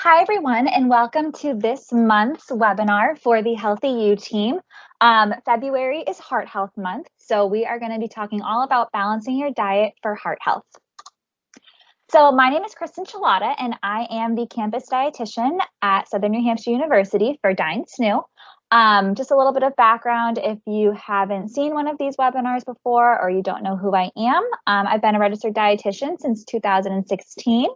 Hi, everyone, and welcome to this month's webinar for the Healthy You team. February is Heart Health Month, so we are going to be talking all about balancing your diet for heart health. So my name is Kristen Chulada, and I am the campus dietitian at Southern New Hampshire University for SNHU. Just a little bit of background if you haven't seen one of these webinars before or you don't know who I am. I've been a registered dietitian since 2016.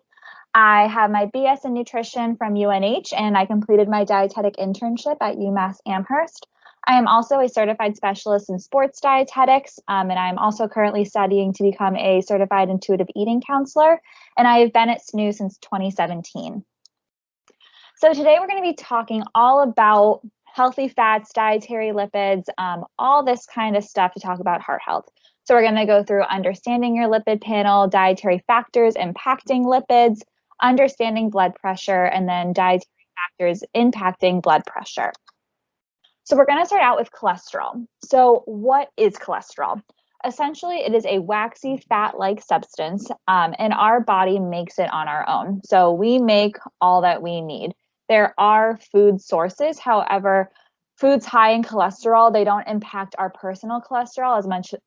I have my BS in nutrition from UNH, and I completed my dietetic internship at UMass Amherst. I am also a certified specialist in sports dietetics, and I'm also currently studying to become a certified intuitive eating counselor, and I have been at SNHU since 2017. So today we're going to be talking all about healthy fats, dietary lipids, all this kind of stuff to talk about heart health. So we're going to go through understanding your lipid panel, dietary factors impacting lipids, understanding blood pressure, and then dietary factors impacting blood pressure. So we're going to start out with cholesterol. So what is cholesterol? Essentially, it is a waxy fat-like substance, and our body makes it on our own. So we make all that we need. There are food sources, however, foods high in cholesterol, they don't impact our personal cholesterol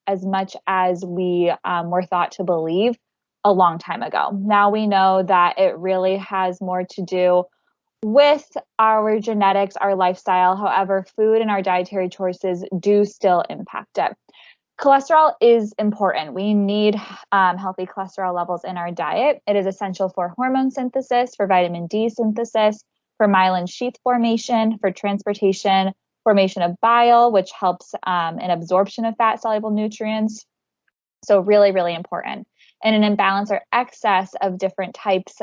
as much as we were thought to believe a long time ago. Now we know that it really has more to do with our genetics, our lifestyle. However, food and our dietary choices do still impact it. Cholesterol is important. We need healthy cholesterol levels in our diet. It is essential for hormone synthesis, for vitamin D synthesis, for myelin sheath formation, for transportation, formation of bile, which helps in absorption of fat-soluble nutrients. So really, really important. And an imbalance or excess of different types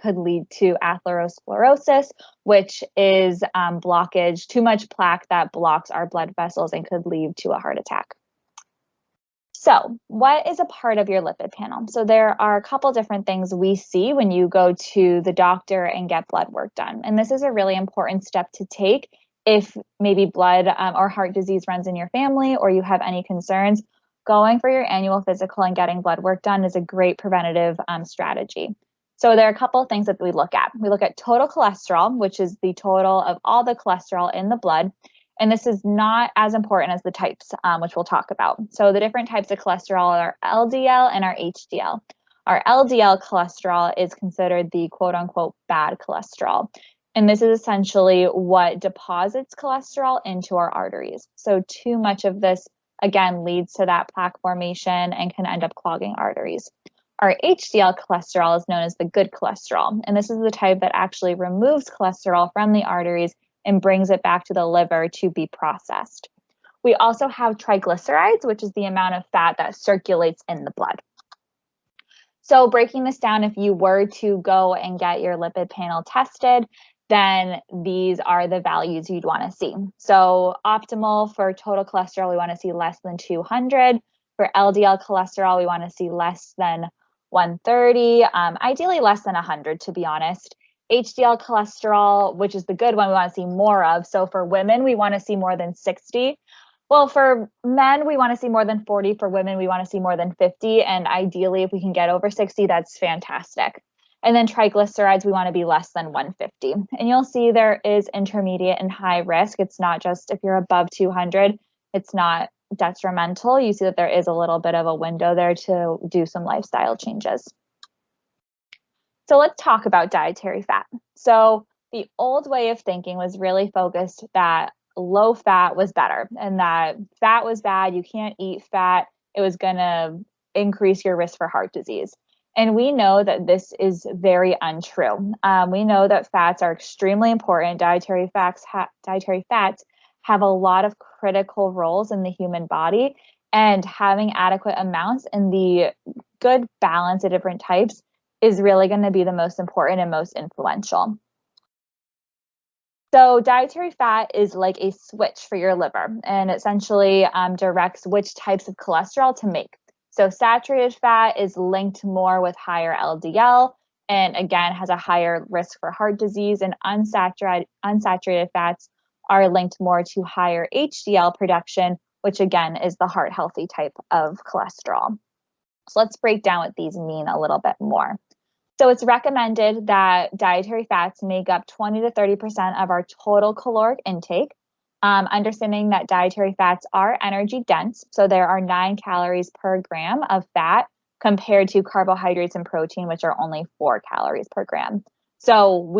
could lead to atherosclerosis, which is blockage, too much plaque that blocks our blood vessels and could lead to a heart attack. So what is a part of your lipid panel? So there are a couple different things we see when you go to the doctor and get blood work done. And this is a really important step to take if maybe blood or heart disease runs in your family or you have any concerns. Going for your annual physical and getting blood work done is a great preventative strategy. So there are a couple of things that we look at. We look at total cholesterol, which is the total of all the cholesterol in the blood. And this is not as important as the types, which we'll talk about. So the different types of cholesterol are LDL and our HDL. Our LDL cholesterol is considered the quote unquote bad cholesterol. And this is essentially what deposits cholesterol into our arteries. So too much of this, again, leads to that plaque formation and can end up clogging arteries. Our HDL cholesterol is known as the good cholesterol. And this is the type that actually removes cholesterol from the arteries and brings it back to the liver to be processed. We also have triglycerides, which is the amount of fat that circulates in the blood. So breaking this down, if you were to go and get your lipid panel tested, then these are the values you'd want to see. So optimal for total cholesterol, we want to see less than 200. For LDL cholesterol, we want to see less than 130, ideally less than 100, to be honest. HDL cholesterol, which is the good one, we want to see more of. So for women, we want to see more than 60. Well, for men, we want to see more than 40. For women, we want to see more than 50. And ideally, if we can get over 60, that's fantastic. And then triglycerides, we want to be less than 150. And you'll see there is intermediate and high risk. It's not just if you're above 200, it's not detrimental. You see that there is a little bit of a window there to do some lifestyle changes. So let's talk about dietary fat. So the old way of thinking was really focused that low fat was better and that fat was bad. You can't eat fat. It was going to increase your risk for heart disease. And we know that this is very untrue. We know that fats are extremely important. Dietary fats have a lot of critical roles in the human body, and having adequate amounts and the good balance of different types is really going to be the most important and most influential. So dietary fat is like a switch for your liver and essentially directs which types of cholesterol to make. So saturated fat is linked more with higher LDL and again has a higher risk for heart disease, and unsaturated fats are linked more to higher HDL production, which again is the heart healthy type of cholesterol. So let's break down what these mean a little bit more. So it's recommended that dietary fats make up 20 to 30% of our total caloric intake. Understanding that dietary fats are energy dense, so there are 9 calories per gram of fat compared to carbohydrates and protein, which are only 4 calories per gram. So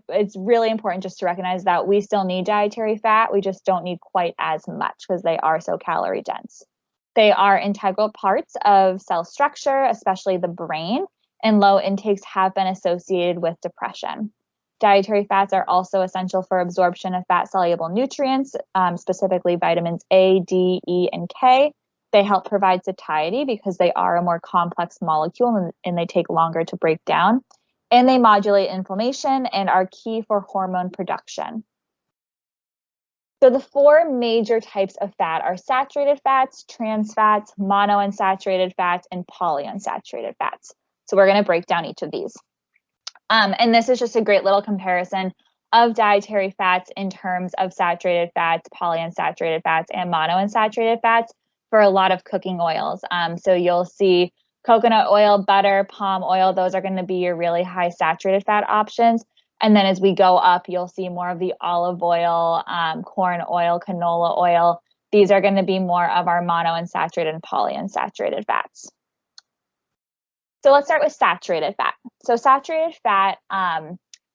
it's really important just to recognize that we still need dietary fat. We just don't need quite as much because they are so calorie dense. They are integral parts of cell structure, especially the brain, and low intakes have been associated with depression. Dietary fats are also essential for absorption of fat-soluble nutrients, specifically vitamins A, D, E, and K. They help provide satiety because they are a more complex molecule and they take longer to break down. And they modulate inflammation and are key for hormone production. So the 4 major types of fat are saturated fats, trans fats, monounsaturated fats, and polyunsaturated fats. So we're going to break down each of these. And this is just a great little comparison of dietary fats in terms of saturated fats, polyunsaturated fats, and monounsaturated fats for a lot of cooking oils. So you'll see coconut oil, butter, palm oil, those are going to be your really high saturated fat options. And then as we go up, you'll see more of the olive oil, corn oil, canola oil. These are going to be more of our monounsaturated and polyunsaturated fats. So let's start with saturated fat. So saturated fat,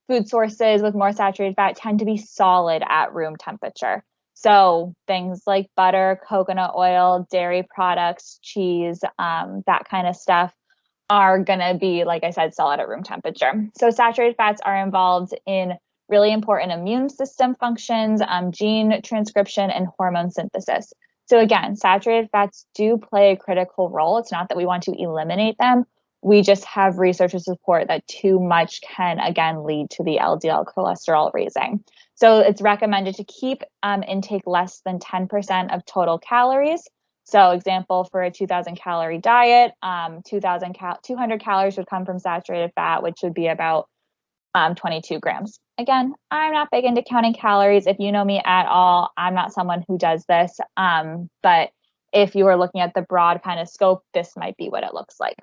food sources with more saturated fat tend to be solid at room temperature. So things like butter, coconut oil, dairy products, cheese, that kind of stuff are going to be, like I said, solid at room temperature. So saturated fats are involved in really important immune system functions, gene transcription, and hormone synthesis. So again, saturated fats do play a critical role. It's not that we want to eliminate them. We just have research to support that too much can, again, lead to the LDL cholesterol raising. So it's recommended to keep intake less than 10% of total calories. So example, for a 2,000 calorie diet, 200 calories would come from saturated fat, which would be about 22 grams. Again, I'm not big into counting calories. If you know me at all, I'm not someone who does this. But if you are looking at the broad kind of scope, this might be what it looks like.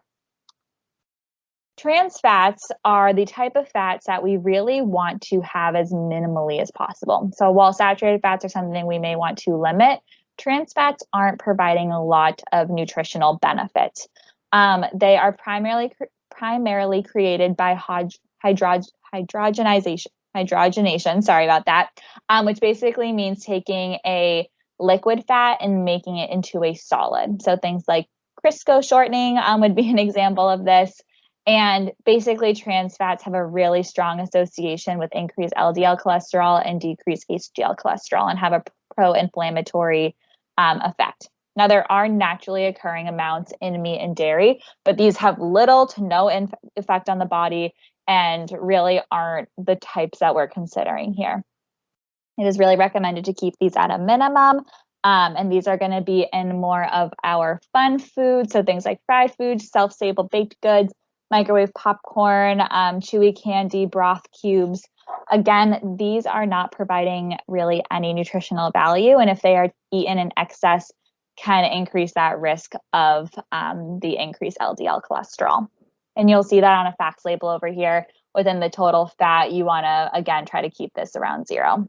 Trans fats are the type of fats that we really want to have as minimally as possible. So while saturated fats are something we may want to limit, trans fats aren't providing a lot of nutritional benefit. They are primarily created by hydrogenation, sorry about that, which basically means taking a liquid fat and making it into a solid. So things like Crisco shortening would be an example of this. And basically, trans fats have a really strong association with increased LDL cholesterol and decreased HDL cholesterol and have a pro-inflammatory effect. Now, there are naturally occurring amounts in meat and dairy, but these have little to no effect on the body and really aren't the types that we're considering here. It is really recommended to keep these at a minimum. And these are going to be in more of our fun foods. So things like fried foods, self-stable baked goods, microwave popcorn, chewy candy, broth cubes. Again, these are not providing really any nutritional value. And if they are eaten in excess, can increase that risk of the increased LDL cholesterol. And you'll see that on a facts label over here. Within the total fat, you want to, again, try to keep this around 0.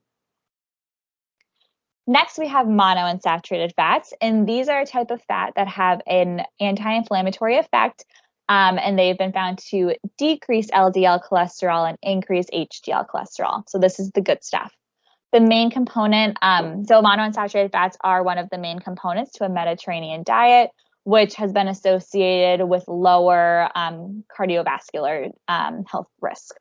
Next, we have monounsaturated fats, and these are a type of fat that have an anti-inflammatory effect, and they've been found to decrease LDL cholesterol and increase HDL cholesterol. So this is the good stuff. The main component, so monounsaturated fats are one of the main components to a Mediterranean diet, which has been associated with lower cardiovascular health risk.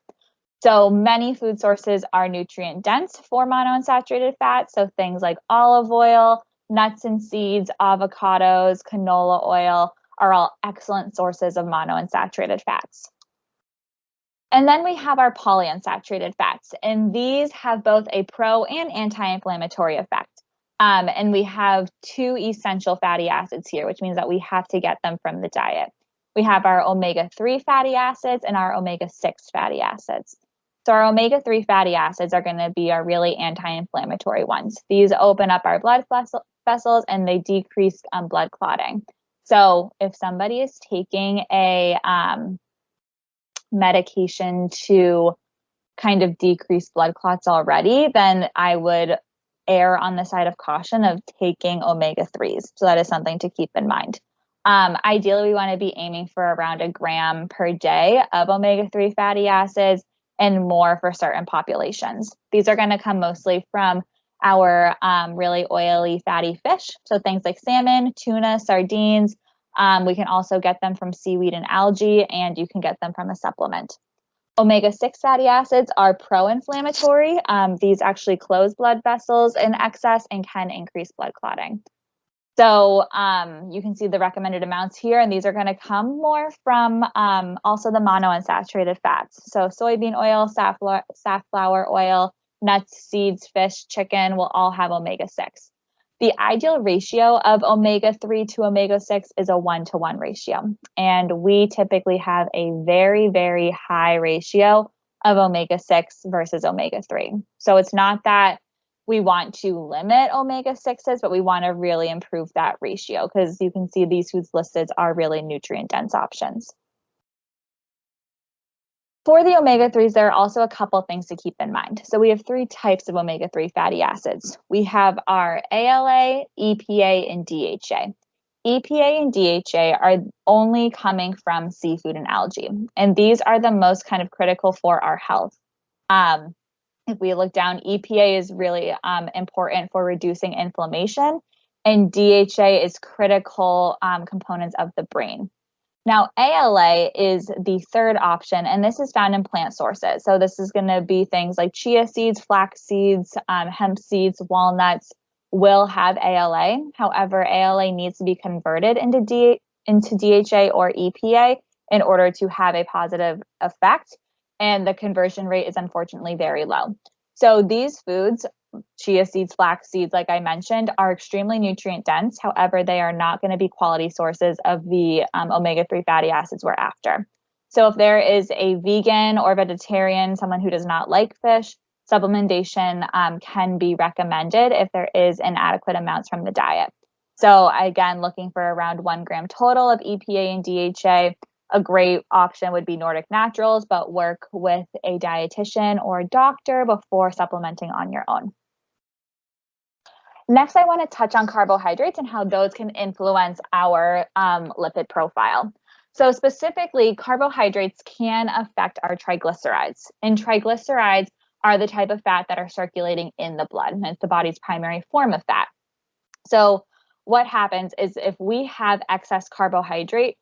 So many food sources are nutrient dense for monounsaturated fats. So things like olive oil, nuts and seeds, avocados, canola oil are all excellent sources of monounsaturated fats. And then we have our polyunsaturated fats, and these have both a pro and anti-inflammatory effect. And we have 2 essential fatty acids here, which means that we have to get them from the diet. We have our omega-3 fatty acids and our omega-6 fatty acids. So our omega-3 fatty acids are going to be our really anti-inflammatory ones. These open up our blood vessels and they decrease blood clotting. So if somebody is taking a medication to kind of decrease blood clots already, then I would err on the side of caution of taking omega-3s. So that is something to keep in mind. Ideally, we want to be aiming for around 1 gram per day of omega-3 fatty acids and more for certain populations. These are going to come mostly from our really oily fatty fish. So things like salmon, tuna, sardines. We can also get them from seaweed and algae, and you can get them from a supplement. Omega-6 fatty acids are pro-inflammatory. These actually close blood vessels in excess and can increase blood clotting. So you can see the recommended amounts here, and these are going to come more from also the monounsaturated fats. So soybean oil, safflower oil, nuts, seeds, fish, chicken will all have omega-6. The ideal ratio of omega-3 to omega-6 is a 1-to-1 ratio. And we typically have a very, very high ratio of omega-6 versus omega-3. So it's not that we want to limit omega-6s, but we want to really improve that ratio because you can see these foods listed are really nutrient-dense options. For the omega-3s, there are also a couple things to keep in mind. So we have 3 types of omega-3 fatty acids. We have our ALA, EPA, and DHA. EPA and DHA are only coming from seafood and algae, and these are the most kind of critical for our health. If we look down, EPA is really important for reducing inflammation, and DHA is critical components of the brain. Now, ALA is the third option, and this is found in plant sources. So this is going to be things like chia seeds, flax seeds, hemp seeds, walnuts will have ALA. However, ALA needs to be converted into DHA or EPA in order to have a positive effect, and the conversion rate is unfortunately very low. So these foods, chia seeds, flax seeds, like I mentioned, are extremely nutrient dense. However, they are not going to be quality sources of the omega-3 fatty acids we're after. So if there is a vegan or vegetarian, someone who does not like fish, supplementation can be recommended if there is inadequate amounts from the diet. So again, looking for around 1 gram total of EPA and DHA. A great option would be Nordic Naturals, but work with a dietitian or doctor before supplementing on your own. Next, I want to touch on carbohydrates and how those can influence our lipid profile. So specifically, carbohydrates can affect our triglycerides. And triglycerides are the type of fat that are circulating in the blood, and it's the body's primary form of fat. So what happens is if we have excess carbohydrate,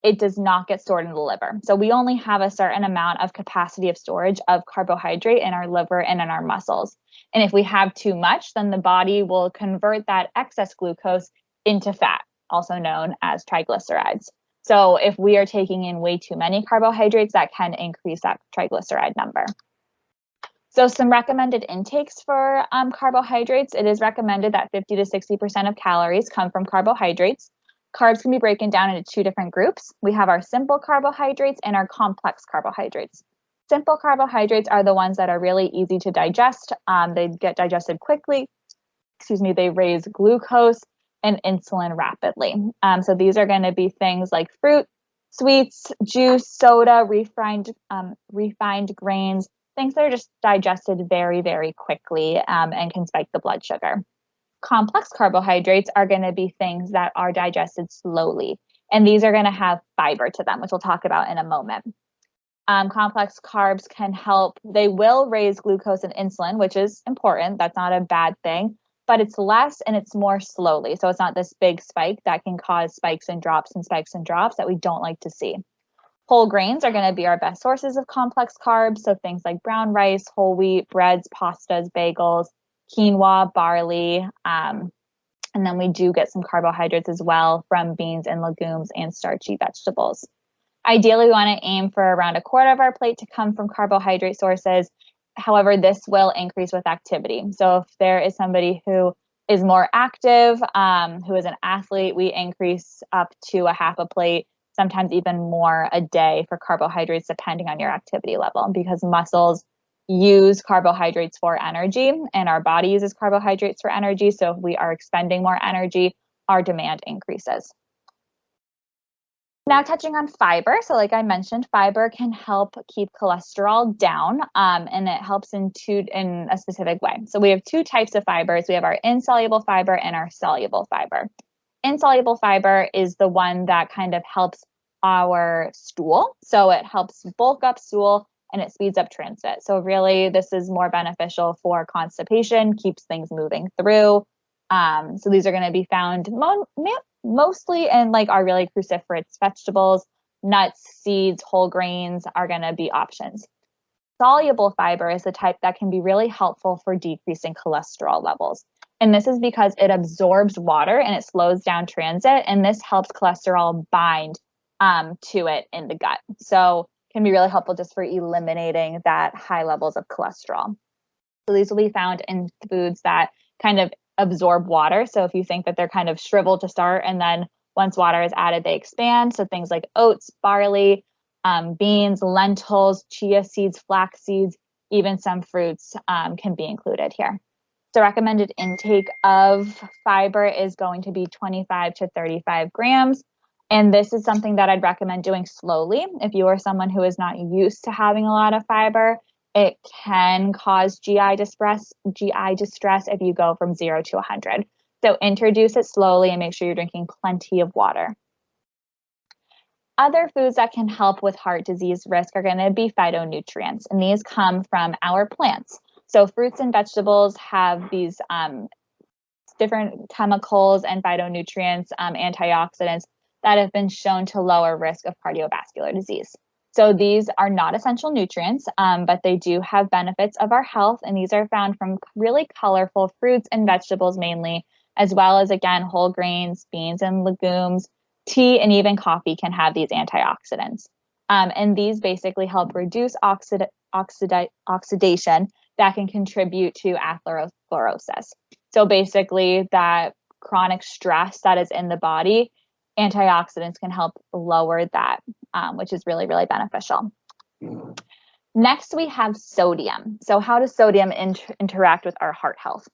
it does not get stored in the liver. So we only have a certain amount of capacity of storage of carbohydrate in our liver and in our muscles. And if we have too much, then the body will convert that excess glucose into fat, also known as triglycerides. So if we are taking in way too many carbohydrates, that can increase that triglyceride number. So some recommended intakes for carbohydrates, it is recommended that 50 to 60% of calories come from carbohydrates. Carbs can be broken down into 2 different groups. We have our simple carbohydrates and our complex carbohydrates. Simple carbohydrates are the ones that are really easy to digest. They get digested quickly. They raise glucose and insulin rapidly. So these are going to be things like fruit, sweets, juice, soda, refined grains, things that are just digested very, very quickly and can spike the blood sugar. Complex carbohydrates are going to be things that are digested slowly, and these are going to have fiber to them, which we'll talk about in a moment. Complex carbs can help, they will raise glucose and insulin, which is important. That's not a bad thing, but it's less and it's more slowly. So it's not this big spike that can cause spikes and drops that we don't like to see. Whole grains are going to be our best sources of complex carbs. So things like brown rice, whole wheat, breads, pastas, bagels, quinoa, barley, and then we do get some carbohydrates as well from beans and legumes and starchy vegetables. Ideally, we want to aim for around 1/4 of our plate to come from carbohydrate sources. However, this will increase with activity. So if there is somebody who is more active, who is an athlete, we increase up to 1/2 a plate, sometimes even more a day for carbohydrates, depending on your activity level, because muscles use carbohydrates for energy and our body uses carbohydrates for energy. So if we are expending more energy, our demand increases. Now touching on fiber. So like I mentioned, fiber can help keep cholesterol down, and it helps in a specific way. So we have two types of fibers. We have our insoluble fiber and our soluble fiber. Insoluble fiber is the one that kind of helps our stool. So it helps bulk up stool and it speeds up transit. So really this is more beneficial for constipation, keeps things moving through. So these are going to be found mostly in like our really cruciferous vegetables. Nuts, seeds, whole grains are going to be options. Soluble fiber is the type that can be really helpful for decreasing cholesterol levels. And this is because it absorbs water and it slows down transit, and this helps cholesterol bind to it in the gut. So can be really helpful just for eliminating that high levels of cholesterol. So these will be found in foods that kind of absorb water. So if you think that they're kind of shriveled to start, and then once water is added, they expand. So things like oats, barley, beans, lentils, chia seeds, flax seeds, even some fruits can be included here. So recommended intake of fiber is going to be 25 to 35 grams. And this is something that I'd recommend doing slowly. If you are someone who is not used to having a lot of fiber, it can cause GI distress if you go from 0 to 100. So introduce it slowly and make sure you're drinking plenty of water. Other foods that can help with heart disease risk are going to be phytonutrients, and these come from our plants. So fruits and vegetables have these different chemicals and phytonutrients, antioxidants that have been shown to lower risk of cardiovascular disease. So these are not essential nutrients, but they do have benefits of our health, and these are found from really colorful fruits and vegetables mainly, as well as, again, whole grains, beans and legumes. Tea and even coffee can have these antioxidants. And these basically help reduce oxidation that can contribute to atherosclerosis. So basically that chronic stress that is in the body, antioxidants can help lower that, which is really, really beneficial. Next, we have sodium. So how does sodium interact with our heart health?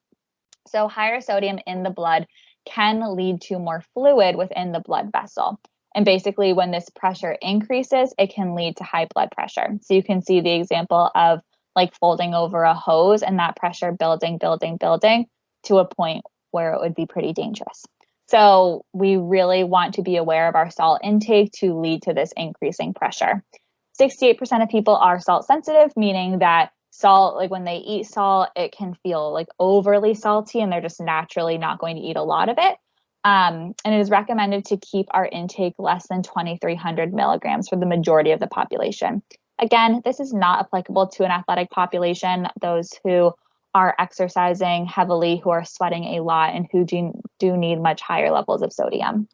So higher sodium in the blood can lead to more fluid within the blood vessel. And basically when this pressure increases, it can lead to high blood pressure. So you can see the example of like folding over a hose and that pressure building to a point where it would be pretty dangerous. So we really want to be aware of our salt intake to lead to this increasing pressure. 68% of people are salt sensitive, meaning that salt, like when they eat salt, it can feel like overly salty and they're just naturally not going to eat a lot of it. And it is recommended to keep our intake less than 2,300 milligrams for the majority of the population. Again, this is not applicable to an athletic population, those who are exercising heavily, who are sweating a lot, and who do need much higher levels of sodium.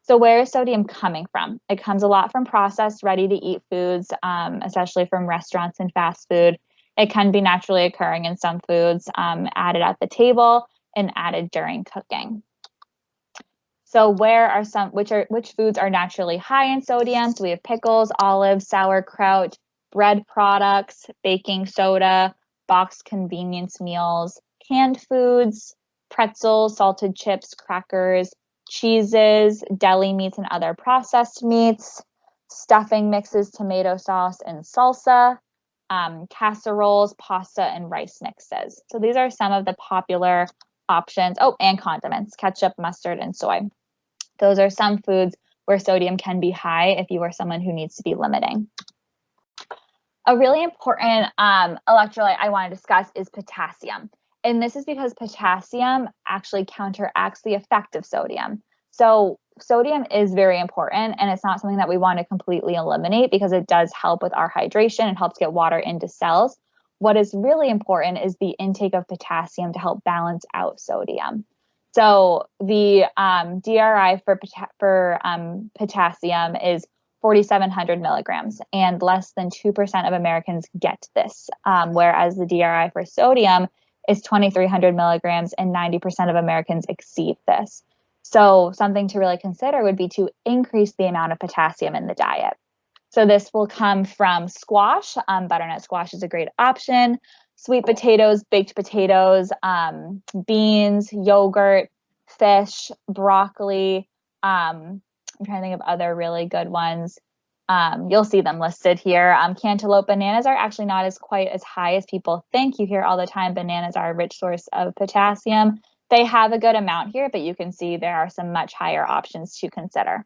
So where is sodium coming from? It comes a lot from processed, ready-to-eat foods, especially from restaurants and fast food. It can be naturally occurring in some foods, added at the table and added during cooking. So where are which foods are naturally high in sodium? So we have pickles, olives, sauerkraut, bread products, baking soda, boxed convenience meals, canned foods, pretzels, salted chips, crackers, cheeses, deli meats and other processed meats, stuffing mixes, tomato sauce and salsa, casseroles, pasta, and rice mixes. So these are some of the popular options. Oh, and condiments, ketchup, mustard, and soy. Those are some foods where sodium can be high if you are someone who needs to be limiting. A really important electrolyte I want to discuss is potassium. And this is because potassium actually counteracts the effect of sodium. So sodium is very important, and it's not something that we want to completely eliminate because it does help with our hydration and helps get water into cells. What is really important is the intake of potassium to help balance out sodium. So the DRI for potassium is 4,700 milligrams, and less than 2% of Americans get this, whereas the DRI for sodium is 2,300 milligrams, and 90% of Americans exceed this. So something to really consider would be to increase the amount of potassium in the diet. So this will come from squash. Butternut squash is a great option. Sweet potatoes, baked potatoes, beans, yogurt, fish, broccoli, I'm trying to think of other really good ones. You'll see them listed here. Cantaloupe bananas are actually not quite as high as people think. You hear all the time bananas are a rich source of potassium. They have a good amount here, but you can see there are some much higher options to consider.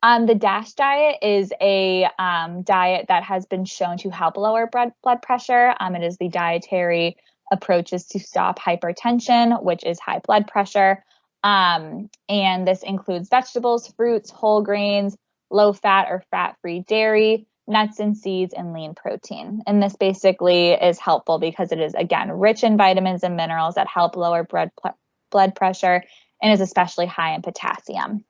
The DASH diet is a diet that has been shown to help lower blood pressure. It is the dietary approaches to stop hypertension, which is high blood pressure. And this includes vegetables, fruits, whole grains, low fat or fat-free dairy, nuts and seeds, and lean protein. And this basically is helpful because it is, again, rich in vitamins and minerals that help lower blood pressure and is especially high in potassium.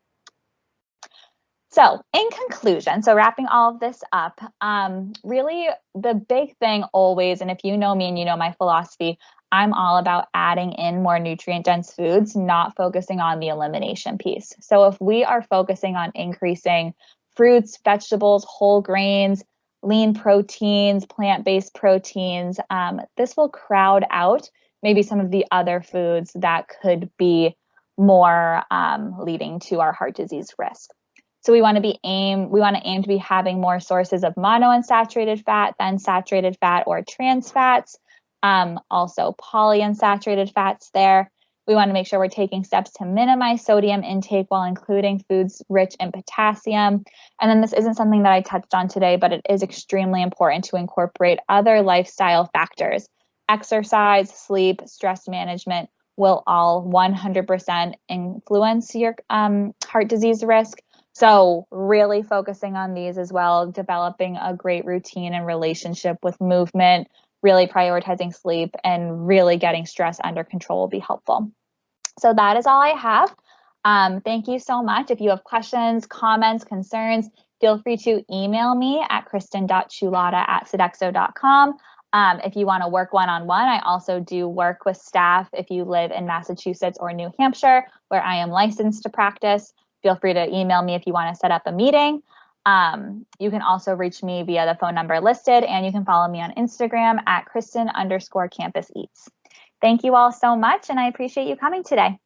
So in conclusion, so wrapping all of this up, really the big thing always, and if you know me and you know my philosophy, I'm all about adding in more nutrient-dense foods, not focusing on the elimination piece. So if we are focusing on increasing fruits, vegetables, whole grains, lean proteins, plant-based proteins, this will crowd out maybe some of the other foods that could be more leading to our heart disease risk. So we want to aim to be having more sources of monounsaturated fat than saturated fat or trans fats. Also polyunsaturated fats there. We want to make sure we're taking steps to minimize sodium intake while including foods rich in potassium. And then this isn't something that I touched on today, but it is extremely important to incorporate other lifestyle factors. Exercise, sleep, stress management will all 100% influence your heart disease risk. So really focusing on these as well, developing a great routine and relationship with movement, really prioritizing sleep, and really getting stress under control will be helpful. So that is all I have. Thank you so much. If you have questions, comments, concerns, feel free to email me at kristen.chulada@sodexo.com. If you want to work one-on-one, I also do work with staff if you live in Massachusetts or New Hampshire, where I am licensed to practice. Feel free to email me if you want to set up a meeting. You can also reach me via the phone number listed, and you can follow me on Instagram at Kristen_CampusEats. Thank you all so much, and I appreciate you coming today.